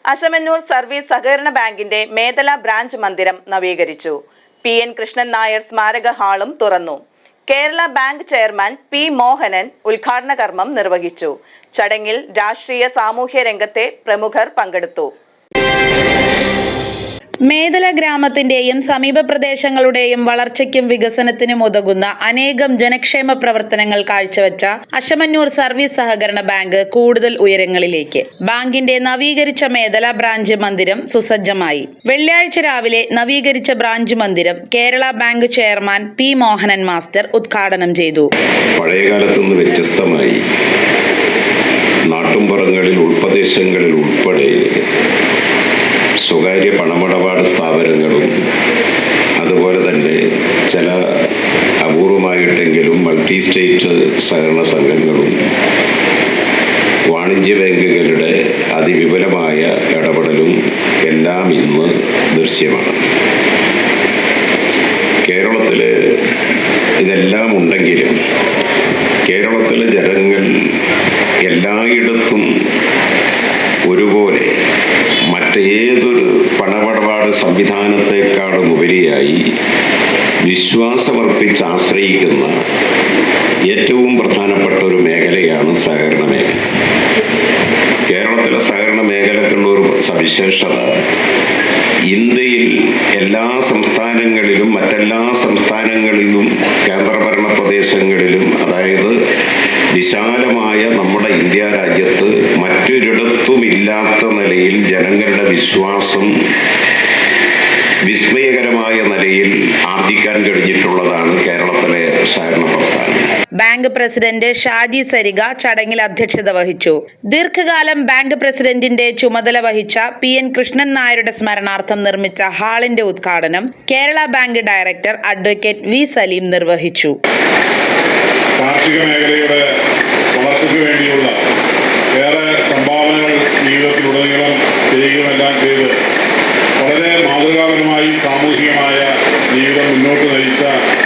Asamannoor service സഹകരണ ബാങ്കിന്റെ Medala branch മന്ദിരം നവീകരിച്ചു. PN കൃഷ്ണൻ നായർ സ്മാരക ഹാളും തുറന്നു. Kerala bank chairman P. Mohanan ഉദ്ഘാടന കർമ്മം നിർവഹിച്ചു. ചടങ്ങിൽ രാഷ്ട്രീയ സാമൂഹ്യ രംഗത്തെ പ്രമുഖർ പങ്കെടുത്തു. മേദല ഗ്രാമത്തിന്റെയും സമീപ പ്രദേശങ്ങളുടെയും വളർച്ചയ്ക്കും വികസനത്തിനും ഉതകുന്ന അനേകം ജനക്ഷേമ പ്രവർത്തനങ്ങൾ കാഴ്ചവെച്ച അശമന്നൂർ സർവീസ് സഹകരണ ബാങ്ക് കൂടുതൽ ഉയരങ്ങളിലേക്ക്. ബാങ്കിന്റെ നവീകരിച്ച മേദല ബ്രാഞ്ച് മന്ദിരം സുസജ്ജമായി. വെള്ളിയാഴ്ച രാവിലെ നവീകരിച്ച ബ്രാഞ്ച് മന്ദിരം Kerala bank chairman P. Mohanan master ഉദ്ഘാടനം ചെയ്തു. പഴയകാലത്തുനിന്ന് വ്യത്യസ്തമായി നാട്ടുംപുറങ്ങളിൽ ഉൾപ്രദേശങ്ങളിൽ ഉൾപ്പെടെ സ്വകാര്യ പണമിടപാട് സ്ഥാപനങ്ങളും അതുപോലെ തന്നെ ചില അപൂർവമായിട്ടെങ്കിലും മൾട്ടി സ്റ്റേറ്റ് സഹകരണ സംഘങ്ങളും വാണിജ്യ ബാങ്കുകളുടെ അതിവിപുലമായ ഇടപെടലും എല്ലാം ഇന്ന് ദൃശ്യമാണ്. കേരളത്തിൽ ഇതെല്ലാം ഉണ്ടെങ്കിലും കേരളത്തിലെ ജനങ്ങൾ എല്ലായിടത്തും ഒരുപോലെ മറ്റേതൊരു പണമിടപാട് സംവിധാനത്തെക്കാളും ഉപരിയായി വിശ്വാസമർപ്പിച്ച് ആശ്രയിക്കുന്ന ഏറ്റവും പ്രധാനപ്പെട്ട ഒരു മേഖലയാണ് സഹകരണ മേഖല. കേരളത്തിലെ സഹകരണ മേഖലക്കുള്ള ഒരു സവിശേഷത ഇന്ത്യയിൽ എല്ലാ സംസ്ഥാനങ്ങളിലും മറ്റെല്ലാ സംസ്ഥാനങ്ങളിലും കേന്ദ്രഭരണ പ്രദേശങ്ങളിലും അതായത് വിശാലമായ നമ്മുടെ ഇന്ത്യ രാജ്യത്ത് മറ്റൊരിടത്തുമില്ലാത്ത നിലയിൽ ജനങ്ങളുടെ വിശ്വാസം വിസ്മയകരമായ നിലയിൽ ആർജിക്കാൻ കഴിഞ്ഞിട്ടുള്ളതാണ് കേരളത്തിലെ സഹകരണ പ്രസ്ഥാനം. ബാങ്ക് പ്രസിഡന്റ് ഷാജി സരിക ചടങ്ങിൽ അധ്യക്ഷത വഹിച്ചു. ദീർഘകാലം ബാങ്ക് പ്രസിഡന്റിന്റെ ചുമതല വഹിച്ച PN കൃഷ്ണൻ നായരുടെ സ്മരണാർത്ഥം നിർമ്മിച്ച ഹാളിന്റെ ഉദ്ഘാടനം Kerala bank director advocate V. Saleem നിർവഹിച്ചു. കാർഷിക മേഖലയുടെ വളർച്ചയ്ക്ക് വേണ്ടിയുള്ള ഏറെ സംഭാവനകൾ ജീവിതത്തിലുടനീളം ചെയ്യുകയുമെല്ലാം ചെയ്ത് വളരെ മാതൃകാപരമായി സാമൂഹികമായ ജീവിതം മുന്നോട്ട് നയിച്ച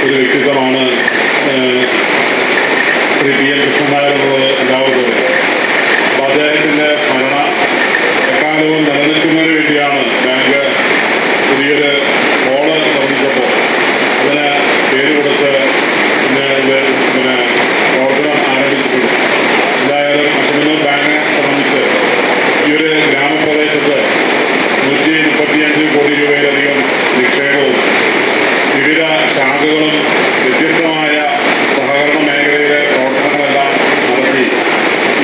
ഒരു വ്യക്തിത്വമാണ് ശ്രീ PN കൃഷ്ണൻ നായർ എന്നുള്ളത് എല്ലാവർക്കും അറിയാം. അപ്പോൾ അദ്ദേഹത്തിൻ്റെ സ്മരണ എക്കാലവും നിലനിൽക്കുന്നതിന് വേണ്ടിയാണ് ബാങ്ക് പുതിയൊരു ഹോള് നിർമ്മിച്ചപ്പോൾ അതിന് പേര് കൊടുത്ത് പ്രവർത്തനം ആരംഭിച്ചിട്ടുണ്ട്. എന്തായാലും അശമന്നൂർ ബാങ്കിനെ സംബന്ധിച്ച് ഈ ഒരു ഗ്രാമപ്രദേശത്ത് 135 കോടി രൂപയിലധികം നിക്ഷേപവും വിവിധ ശാഖകളും വ്യത്യസ്തമായ സഹകരണ മേഖലയിലെ പ്രവർത്തനങ്ങളെല്ലാം നടത്തി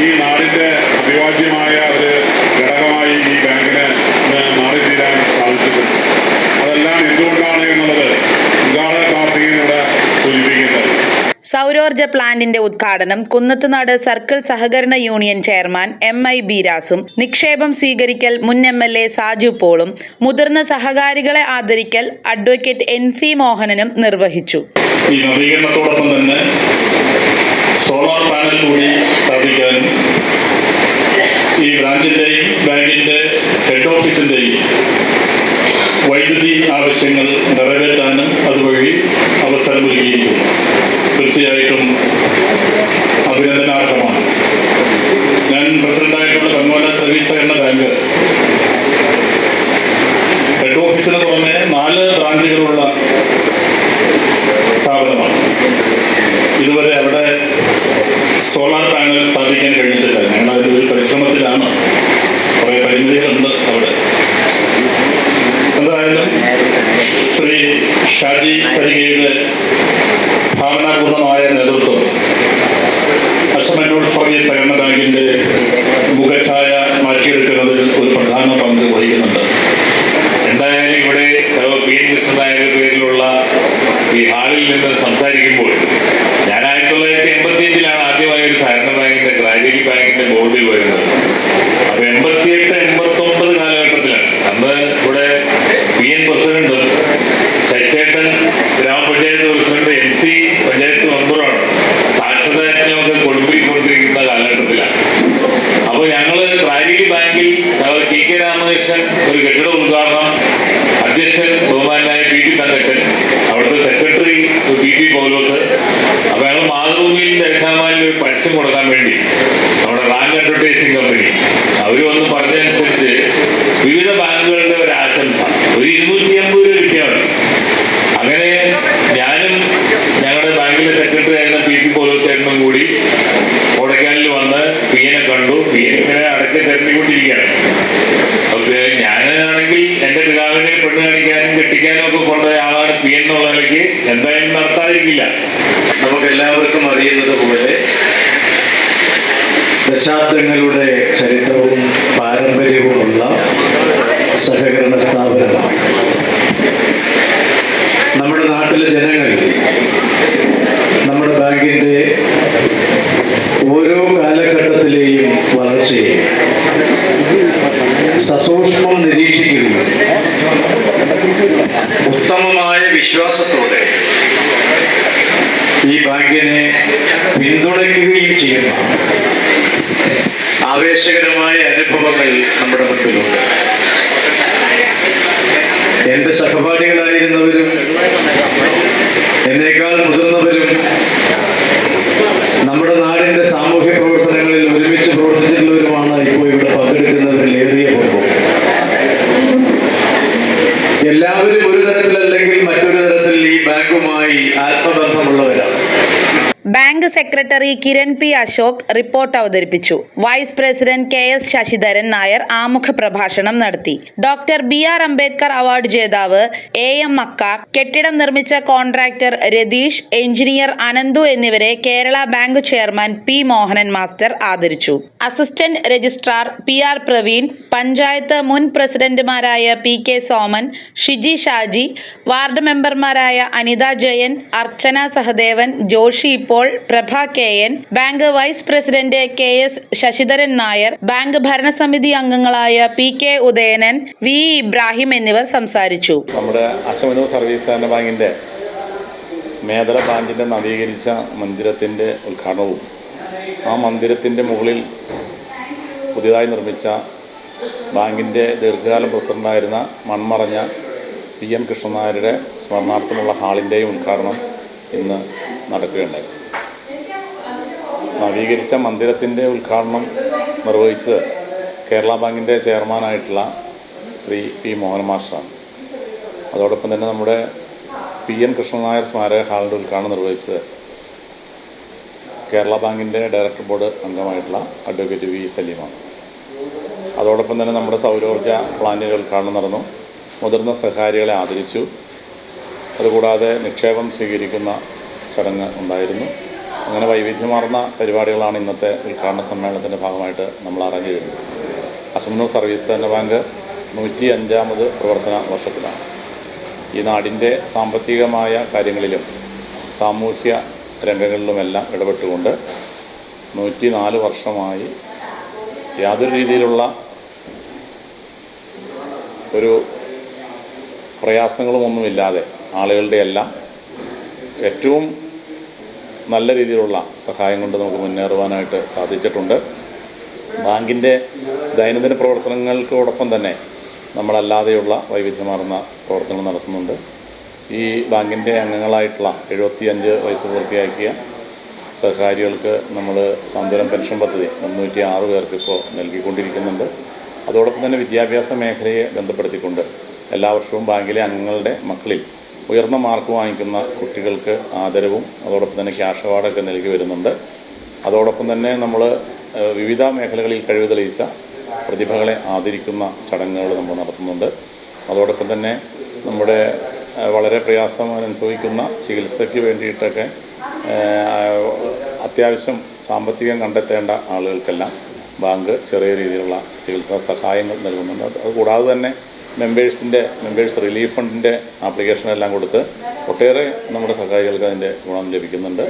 ഈ നാടിൻ്റെ അഭിവാജ്യമായ ഒരു ഘടകമായി ഈ ബാങ്കിന് മാറിത്തീരാൻ സാധിച്ചിട്ടുണ്ട്. അതെല്ലാം എന്തുകൊണ്ടാണ് എന്നുള്ളത് ഉദ്ഘാടന ക്ലാസ്സിലൂടെ സൂചിപ്പിക്കുന്നത്. സൗരോർജ പ്ലാന്റിന്റെ ഉദ്ഘാടനം കുന്നത്തുനാട് സർക്കിൾ സഹകരണ യൂണിയൻ ചെയർമാൻ MI ബീരാസും നിക്ഷേപം സ്വീകരിക്കൽ മുൻ MLA സാജു പോളും മുതിർന്ന സഹകാരികളെ ആദരിക്കൽ അഡ്വക്കേറ്റ് NC മോഹനനും നിർവഹിച്ചു. ഈ നവീകരണത്തോടൊപ്പം തന്നെ സോളാർ പാനൽ കൂടി സ്ഥാപിക്കാനും ഈ ബ്രാഞ്ചിന്റെയും ബാങ്കിന്റെ ഹെഡ് ഓഫീസിന്റെയും വൈദ്യുതി ആവശ്യങ്ങൾ നിറവേറ്റാനും അതുവഴി അവസരമൊരുക്കിയിരിക്കുന്നു. തീർച്ചയായിട്ടും അഭിനന്ദനാർഹമാണ്. ഞാൻ പ്രസിഡന്റായിട്ടുള്ള കർമ്മല സർവീസ് സഹകരണ ബാങ്ക് ഹെഡ് ഓഫീസിന് പുറമെ 4 ബ്രാഞ്ചുകളുള്ള സ്ഥാപനമാണ്. ഇതുവരെ അവിടെ സോളാർ പാനൽ സ്ഥാപിക്കാൻ കഴിഞ്ഞിട്ടില്ല. ഞങ്ങൾ അതിൻ്റെ ഒരു പരിശ്രമത്തിലാണ്. കുറേ പരിമിതികളുണ്ട് അവിടെ. എന്തായാലും ശ്രീ ഷാജി സരികയുടെ ഭാവനാപൂർണമായ നേതൃത്വം അശമന്നൂർ സർവീസ് സഹകരണ ബാങ്കിന്റെ മുഖഛായ മാറ്റിയെടുക്കുന്നതിൽ ഒരു പ്രധാന പങ്ക് വഹിക്കുന്നുണ്ട്. എന്തായാലും ഇവിടെ PN കൃഷ്ണൻ നായരുടെ പേരിലുള്ള ഈ ഹാളിൽ നിന്ന് സംസാരിക്കുമ്പോൾ ഞാൻ 1985 ആദ്യമായി ഒരു സഹകരണ ബാങ്കിന്റെ ഗ്രാജുവലി ബാങ്കിന്റെ ബോർഡിൽ വരുന്നത്. അപ്പൊ 88-89 കാലഘട്ടത്തിലാണ്. അന്ന് ഇവിടെ PN പ്രസിഡന്റും ശശിയേട്ടൻ ഗ്രാമപഞ്ചായത്ത് പ്രസിഡന്റ് NC പഞ്ചായത്ത് മെമ്പറാണ്. സാക്ഷരതയൊക്കെ കൊടുപ്പിക്കൊണ്ടിരിക്കുന്ന കാലഘട്ടത്തിലാണ്. അപ്പോൾ ഞങ്ങൾ ഗ്രാജുവലി ബാങ്കിൽ TK രാമകൃഷ്ണൻ ഒരു കെട്ടിട ഉദ്ഘാടനം, അധ്യക്ഷൻ ബഹുമാനായ PT തങ്കച്ചൻ, അവിടുത്തെ സെക്രട്ടറി PT പൗലോസ്. അപ്പോൾ ഞങ്ങൾ മാതൃഭൂമിയിൽ ദേശാമാലിൽ ഒരു പരസ്യം കൊടുക്കാൻ വേണ്ടി നമ്മുടെ റാങ്ക് അഡ്വർടൈസിംഗ് കമ്പനി അവർ വന്ന് പറഞ്ഞതനുസരിച്ച് പഠിപ്പിക്കാനും ഒക്കെ കൊണ്ടുപോയ ആളാണ് പി എൻ എന്നുള്ള നിലയ്ക്ക് എന്തായാലും നടത്താതിരിക്കില്ല. നമുക്കെല്ലാവർക്കും അറിയുന്നത് പോലെ ദശാബ്ദങ്ങളുടെ ചരിത്രവും പാരമ്പര്യവുമുള്ള സഹകരണ സ്ഥാപനമാണ്. നമ്മുടെ നാട്ടിലെ ജനങ്ങൾ നമ്മുടെ ബാങ്കിൻ്റെ ഓരോ കാലഘട്ടത്തിലെയും വളർച്ചയെ സസൂക്ഷ്മം നിരീക്ഷിക്കുകയും ഉത്തമമായ വിശ്വാസത്തോടെ ഈ ബാങ്കിനെ പിന്തുണയ്ക്കുകയും ചെയ്യുന്ന ആവേശകരമായ അനുഭവങ്ങൾ നമ്മുടെ മുൻപിലുണ്ട്. എൻ്റെ സഹപാഠികളായിരുന്നവരും എന്നേക്കാൾ മുതിർന്നവരും നമ്മുടെ നാടിൻ്റെ സാമൂഹ്യ പ്രവർത്തനങ്ങളിൽ ഒരുമിച്ച് പ്രവർത്തിച്ചിട്ടുള്ളവരുമാണ് ഇപ്പോൾ ഇവിടെ പങ്കെടുക്കുന്നവരിൽ ഏറിയ പങ്കും. എല്ലാവരും ഒരു തരത്തിലല്ലെങ്കിൽ മറ്റൊരു തരത്തിൽ ഈ ബാങ്കുമായി ആത്മബന്ധമുള്ളവരാണ്. Bank secretary Kiran P Ashok report അവതരിപ്പിച്ചു. Vice president KS Sasidharan Nair ആമുഖ പ്രഭാഷണം നടത്തി. ഡോക്ടർ BR അംബേദ്കർ അവാർഡ് ജേതാവ് AM മക്കാർ, കെട്ടിടം നിർമ്മിച്ച കോൺട്രാക്ടർ രതീഷ്, എഞ്ചിനീയർ അനന്തു എന്നിവരെ Kerala bank chairman P Mohanan master ആദരിച്ചു. Assistant registrar PR Praveen, panchayat മുൻ പ്രസിഡന്റുമാരായ PK സോമൻ, ഷിജി ഷാജി, വാർഡ് മെമ്പർമാരായ അനിത ജയൻ, അർച്ചന സഹദേവൻ, ജോഷി ഇപ്പോൾ, Prabha KN, bank vice president KS Sasidharan Nair, bank ഭരണസമിതി അംഗങ്ങളായ PK ഉദയനൻ, V ഇബ്രാഹിം എന്നിവർ സംസാരിച്ചു. നമ്മുടെ അശമനൂർ സർവീസ് സഹകരണ ബാങ്കിൻ്റെ മേദല ബ്രാഞ്ചിൻ്റെ നവീകരിച്ച മന്ദിരത്തിൻ്റെ ഉദ്ഘാടനവും ആ മന്ദിരത്തിൻ്റെ മുകളിൽ പുതിയതായി നിർമ്മിച്ച ബാങ്കിൻ്റെ ദീർഘകാലം പ്രസിഡൻ്റായിരുന്ന മൺമറഞ്ഞ PM കൃഷ്ണൻ നായരുടെ സ്മരണാർത്ഥമുള്ള ഹാളിൻ്റെയും ഉദ്ഘാടനം ഇന്ന് നടക്കുകയുണ്ടായി. നവീകരിച്ച മന്ദിരത്തിൻ്റെ ഉദ്ഘാടനം നിർവഹിച്ചത് കേരള ബാങ്കിൻ്റെ ചെയർമാനായിട്ടുള്ള ശ്രീ P മോഹനൻ മാസ്റ്ററാണ്. അതോടൊപ്പം തന്നെ നമ്മുടെ PN കൃഷ്ണൻ നായർ സ്മാരക ഹാളിൻ്റെ ഉദ്ഘാടനം നിർവഹിച്ചത് കേരള ബാങ്കിൻ്റെ ഡയറക്ടർ ബോർഡ് അംഗമായിട്ടുള്ള അഡ്വക്കേറ്റ് V സലീമാണ്. അതോടൊപ്പം തന്നെ നമ്മുടെ സൗരോർജ്ജ പ്ലാന്റിൻ്റെ ഉദ്ഘാടനം നടന്നു. മുതിർന്ന സഹകാരികളെ ആദരിച്ചു. അതുകൂടാതെ നിക്ഷേപം സ്വീകരിക്കുന്ന ചടങ്ങ് ഉണ്ടായിരുന്നു. അങ്ങനെ വൈവിധ്യമാർന്ന പരിപാടികളാണ് ഇന്നത്തെ ഉദ്ഘാടന സമ്മേളനത്തിൻ്റെ ഭാഗമായിട്ട് നമ്മൾ അറേഞ്ച് ചെയ്തിരുന്നത്. അശമനൂർ സർവീസ് സഹകരണ ബാങ്ക് 105ാമത് പ്രവർത്തന വർഷത്തിലാണ്. ഈ നാടിൻ്റെ സാമ്പത്തികമായ കാര്യങ്ങളിലും സാമൂഹ്യ രംഗങ്ങളിലുമെല്ലാം ഇടപെട്ടുകൊണ്ട് 104 വർഷമായി യാതൊരു രീതിയിലുള്ള ഒരു പ്രയാസങ്ങളുമൊന്നുമില്ലാതെ ആളുകളുടെ എല്ലാം ഏറ്റവും നല്ല രീതിയിലുള്ള സഹായം കൊണ്ട് നമുക്ക് മുന്നേറുവാനായിട്ട് സാധിച്ചിട്ടുണ്ട്. ബാങ്കിൻ്റെ ദൈനംദിന പ്രവർത്തനങ്ങൾക്കോടൊപ്പം തന്നെ നമ്മളല്ലാതെയുള്ള വൈവിധ്യമാർന്ന പ്രവർത്തനങ്ങൾ നടത്തുന്നുണ്ട്. ഈ ബാങ്കിൻ്റെ അംഗങ്ങളായിട്ടുള്ള 75 വയസ്സ് പൂർത്തിയാക്കിയ സഹകാരികൾക്ക് നമ്മൾ സാന്ത്വനം പെൻഷൻ പദ്ധതി 306 പേർക്ക് ഇപ്പോൾ നൽകിക്കൊണ്ടിരിക്കുന്നുണ്ട്. അതോടൊപ്പം തന്നെ വിദ്യാഭ്യാസ മേഖലയെ ബന്ധപ്പെടുത്തിക്കൊണ്ട് എല്ലാ വർഷവും ബാങ്കിലെ അംഗങ്ങളുടെ മക്കളിൽ ഉയർന്ന മാർക്ക് വാങ്ങിക്കുന്ന കുട്ടികൾക്ക് ആദരവും അതോടൊപ്പം തന്നെ ക്യാഷ് അവാർഡൊക്കെ നൽകി വരുന്നുണ്ട്. അതോടൊപ്പം തന്നെ നമ്മൾ വിവിധ മേഖലകളിൽ കഴിവ് തെളിയിച്ച പ്രതിഭകളെ ആദരിക്കുന്ന ചടങ്ങുകൾ നമ്മൾ നടത്തുന്നുണ്ട്. അതോടൊപ്പം തന്നെ നമ്മുടെ വളരെ പ്രയാസം അനുഭവിക്കുന്ന ചികിത്സയ്ക്ക് വേണ്ടിയിട്ടൊക്കെ അത്യാവശ്യം സാമ്പത്തികം കണ്ടെത്തേണ്ട ആളുകൾക്കെല്ലാം ബാങ്ക് ചെറിയ രീതിയിലുള്ള ചികിത്സാ സഹായങ്ങൾ നൽകുന്നുണ്ട്. അതുകൂടാതെ തന്നെ മെമ്പേഴ്സ് റിലീഫ് ഫണ്ടിൻ്റെ ആപ്ലിക്കേഷനെല്ലാം കൊടുത്ത് ഒട്ടേറെ നമ്മുടെ സഹകാരികൾക്ക് അതിൻ്റെ ഗുണം ലഭിക്കുന്നുണ്ട്.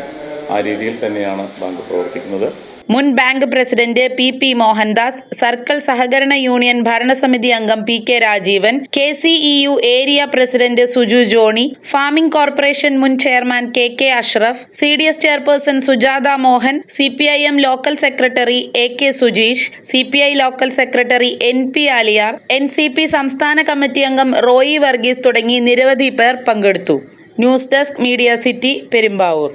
ആ രീതിയിൽ തന്നെയാണ് ബാങ്ക് പ്രവർത്തിക്കുന്നത്. മുൻ bank president PP Mohandas, circle സഹകരണ യൂണിയൻ ഭരണസമിതി അംഗം PK Rajeevan, KCEU area president Suju Johny, farming corporation മുൻ chairman KK Ashraf, CDS chairperson Sujatha Mohan, CPIM local secretary AK Sujeesh, CPI local secretary NP Aliyar, NCP സംസ്ഥാന കമ്മിറ്റി അംഗം റോയി വർഗീസ് തുടങ്ങി നിരവധി പേർ പങ്കെടുത്തു. News desk media city, Perumbavoor.